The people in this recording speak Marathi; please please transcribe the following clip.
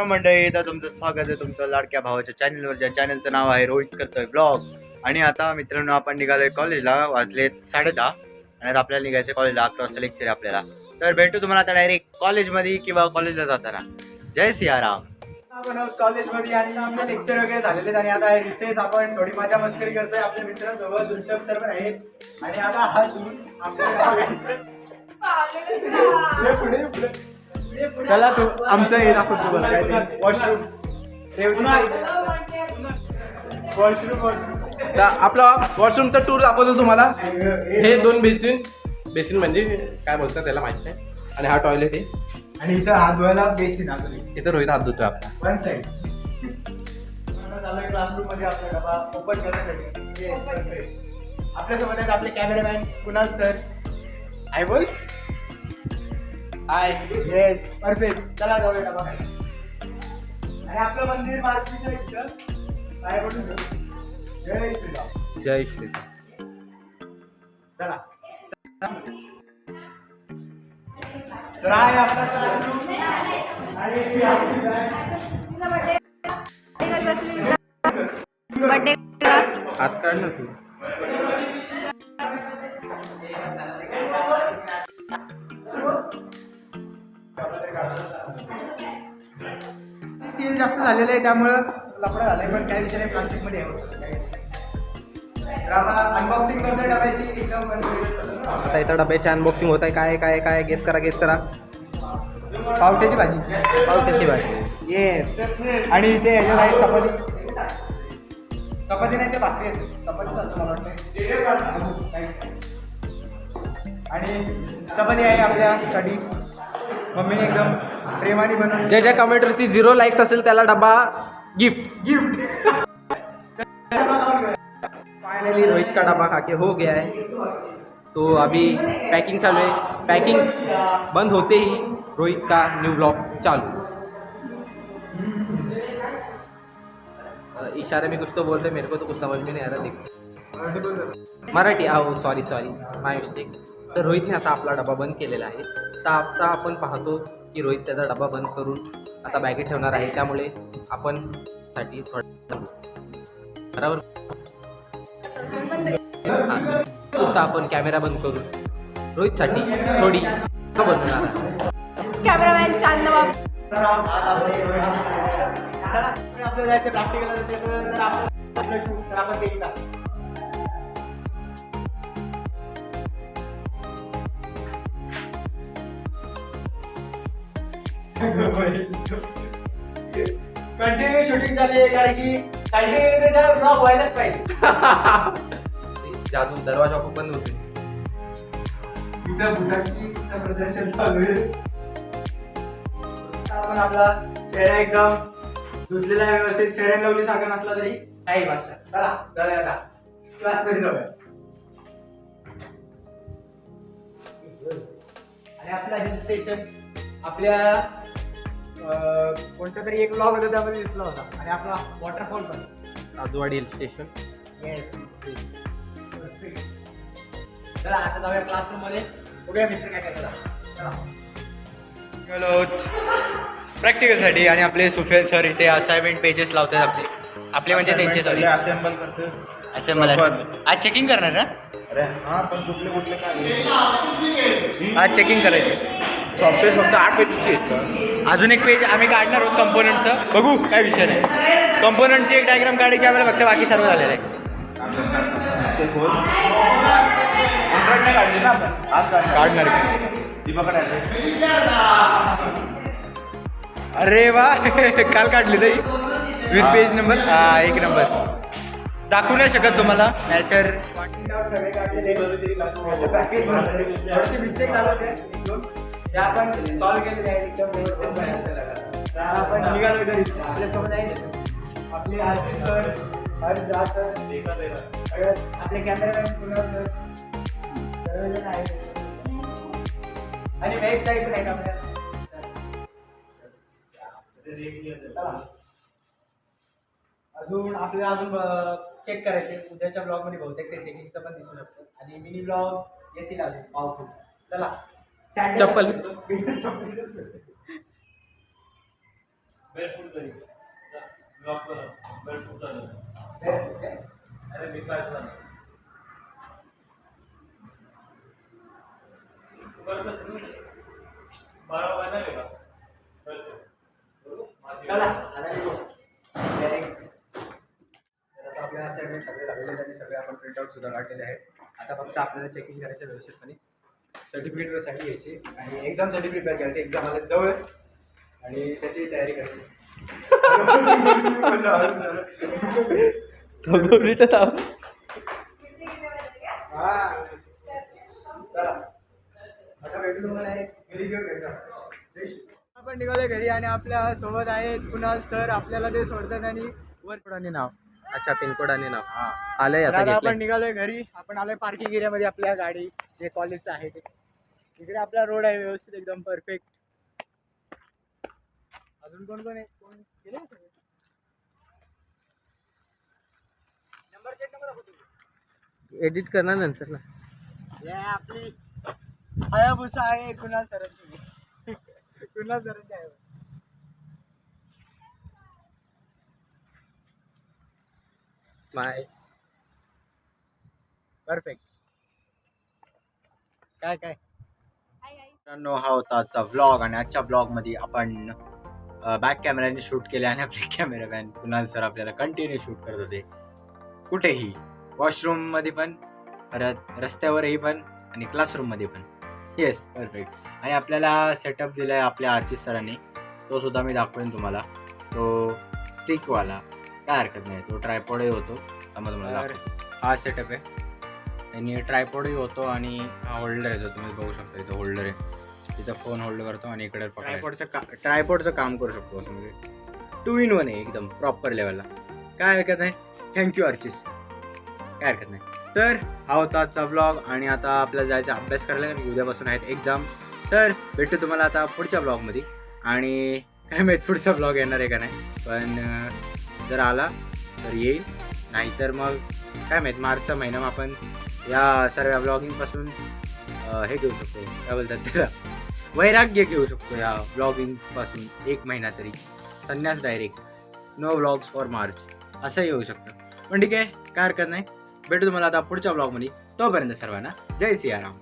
मंडळी, तर तुमचं स्वागत आहे तुमचं लाडक्या भावाच्या चॅनलवर. ज्या चॅनलचं नाव आहे रोहित करतोय ब्लॉग. आणि आता मित्रांनो, आपण निघालोय कॉलेजला. वाजले 10:30 आणि आता आपल्याला निघायचं कॉलेजला. 11 वाजता लेक्चर आहे आपल्याला. तर भेटू तुम्हाला आता डायरेक्ट कॉलेजमध्ये किंवा कॉलेजला जाताना. जय सियाराम. आपण कॉलेजमध्ये आणि आपले लेक्चर वगैरे झालेले आणि आता रिसेस आपण थोडी मजा मस्करी करतोय आपल्या मित्रांसोबत. ऋषभ सर पण आहेत आणि आता हा पुढे चला तू आमचं हे दाखवतो वॉशरूम. आपला वॉशरूमचा टूर दाखवतो तुम्हाला. हे 2 बेसिन म्हणजे काय बोलतात त्याला माहिती नाही. आणि हा टॉयलेट आहे आणि इथं हात धुवायला बेसिन. इथं रोहित हात धुतोय आपला. वन साईड क्लासरूम मध्ये आपला डबा ओपन करण्यासाठी. आपल्यासोबत आहेत आपले कॅमेरामॅन कुणाल सर. आय बोल हाय. Yes perfect. चला जाऊया डबा. आणि आपलं मंदिर मारुतीचं इथं काय बोलून जय श्रीराम. जय श्रीराम. चला तर आहे आपला क्लासरूम. आणि हात काढ ना तू. तेल जास्त झालेलं आहे त्यामुळं लफडा झालाय. पण काय विचार आहे, प्लास्टिक मध्ये अनबॉक्सिंग करतोय डब्याची एकदम. आता इथं डब्याची अनबॉक्सिंग होत आहे. काय काय काय गेस करा. पावट्याची भाजी. पावट्याची भाजी. येस. आणि इथे ह्याच्यात आहे चपाती नाही ते भाकरी असते. चपातीच असं मला वाटतं. आणि चपाती आहे आपल्यासाठी. मम्मीने एकदम प्रेमाने बनवून. ज्या कमेंटवरती 0 लाईक्स असेल त्याला डब्बा गिफ्ट. फाइनली रोहित का डब्बा खा के हो गया है. तो अभी पैकिंग चालू है. पैकिंग बंद होते ही रोहित का न्यू ब्लॉग चालू. इशारे में कुछ तो बोलते, मेरे को तो कुछ समझ में नहीं आ रहा. देख मराठी. आओ सॉरी माय मिस्टेक. तर रोहितने आता आपला डबा बंद केलेला आहे. तर आता आपण पाहतो की रोहित त्याचा डबा बंद करून आता बॅगेत ठेवणार आहे. त्यामुळे आपण साठी थोडं बरोबर. आता आपण कॅमेरा बंद करून रोहितसाठी थोडी बनवणार. कॅमेरामॅन चांदवा. आपल्याला जायचं प्रॅक्टिकल जर आपण केली ना. कंटिन्यू शूटिंग चालली आहे कारण की संडे ब्लॉग व्हायलाच पाहिजे. जादू दरवाजा बंद होते. इथं फुटाकीचं प्रदर्शन चालू आहे. आपण आपला चेहरा एकदम धुतलेला आहे व्यवस्थित. फेअर अँड लवली सारखा नसला तरी काही भाषा. चला जाऊया आता क्लासमध्ये जाऊया. आणि आपला हिल स्टेशन आपल्या कोणत्या तरी एक ब्लॉग होता त्यामध्ये दिसला होता. आणि आपला वॉटरफॉल पण राजवाडी हिल स्टेशन. येस. चला आता जाऊया क्लासरूम मध्ये. बघूया मित्र काय करतात. हॅलो प्रॅक्टिकलसाठी. आणि आपले सुफियान सर इथे असाइनमेंट पेजेस लावतात आपले म्हणजे त्यांचे. सॉरी असेंबल करतो. असेंबल आज चेकिंग करणार ना. अरे हां, पण कुठले काय आज चेकिंग करायचे. सॉफ्टवेअर फक्त 8 पेजची आहेत. अजून एक पेज आम्ही काढणार आहोत कंपोनंटचं. बघू काय विषय नाही. कंपोनंटची एक डायग्राम काढायची आम्हाला. फक्त बाकी सर्व झालेलं आहे. काढली ना आपण. आज काढणार अरे वा काल काढली ताई विथ पेज नंबर. हा 1 नंबर. दाखवू नाही शकत तुम्हाला नाहीतर सगळे काढलेले मिस्टेक झालं ते आपण सॉल्व्ह केलेले आहे एकदम व्यवस्थित. आपण निघालो घरी. आपल्यासोबत आहे आपले आरती सर, हर्ष सर, आपले कॅमेरामॅन कुणाल सर सर्वजण आहेत. आणि वेब साईट पण आहे आपल्या. अजून आपल्याला चेक करायचे. उद्याच्या ब्लॉग मध्ये बहुतेक ते चेकिंगचं पण दिसू शकतं. आणि मिनी ब्लॉग येतील अजून पावरफुल. चला चप्पल चला आता निघू. आता आपल्या साईडने सगळे लागलेले आणि सगळे आपण प्रिंटआउट सुद्धा काढलेले आहेत. आता फक्त आपल्याला चेकिंग करायचं व्यवस्थितपणे, सर्टिफिकेट साठी घ्यायची आणि एक्झामसाठी प्रिपेअर करायची. एक्झाम आल्या जवळ आणि त्याची तयारी करायची. हा चला आता भेटू तुम्हाला घरी घेऊन घ्यायचा. आपण निघालो घरी आणि आपल्या सोबत आहेत कुणाल सर. आपल्याला ते सोडतात आणि वर आणि नाव. अच्छा पिनकोड आणि नाव हा आलंय तर आता आता घेतलंय. आपण निघालोय घरी. आपण आलोय पार्किंग एरियामध्ये. आपल्या गाडी जे कॉलेजचं आहे ते इकडे आपला रोड आहे व्यवस्थित एकदम परफेक्ट. अजून कोण कोण आहे? कोण गेले का सगळे? नंबर प्लेट नंबर दाखवतो. एडिट करणार नंतर ना. हे आपली हयाबुसा आहे कुणाल सरांची. कुणाल सरांची आहे. नाईस. परफेक्ट. काय काय हाय गाईस. मित्रांनो, हा होता आजचा व्लॉग आणि आजच्या व्लॉगमध्ये आपण बॅक कॅमेऱ्याने शूट केले आणि आपले कॅमेरामॅन कुणाल सर आपल्याला कंटिन्यू शूट करत होते. कुठेही, वॉशरूममध्ये पण, परत रस्त्यावरही पण आणि क्लासरूममध्ये पण. Yes perfect. आणि आपल्याला सेटअप दिला आहे आपल्या आर्चिस सरांनी. तो सुद्धा मी दाखवेन तुम्हाला. तो स्टिकवाला काय हरकत नाही. तो ट्रायपॉडही होतो. त्यामुळे तुम्हाला हा सेटअप आहे. आणि ट्रायपॉडही होतो आणि हा होल्डर आहे जो तुम्ही बघू शकता. इथं होल्डर आहे. तिथं फोन होल्ड करतो आणि इकडे ट्रायपॉडचं काम करू शकतो. असं म्हणजे 2 in 1 आहे एकदम प्रॉपर लेवलला. काय हरकत नाही. Thank you Archies. काय हरकत नाही. तर हा होता आजचा ब्लॉग आणि आता आपल्याला जायचा अभ्यास करायला कारण उद्यापासून आहेत एक्झाम. तर भेटू तुम्हाला आता पुढच्या ब्लॉगमध्ये. आणि काय माहीत पुढचा ब्लॉग येणार आहे का नाही, पण जर आला तर येईल. नाहीतर मग काय माहीत मार्चचा महिना आपण या सर्व ब्लॉगिंगपासून हे घेऊ शकतो. काय बोलतात त्याला, वैराग्य घेऊ शकतो या ब्लॉगिंगपासून. 1 महिना तरी संन्यास direct. No blogs for March असंही होऊ शकतं. पण ठीक आहे, काय हरकत नाही. भेटू तुम्हाला आता पुढच्या ब्लॉगमध्ये. तोपर्यंत सर्वांना जय सियाराम.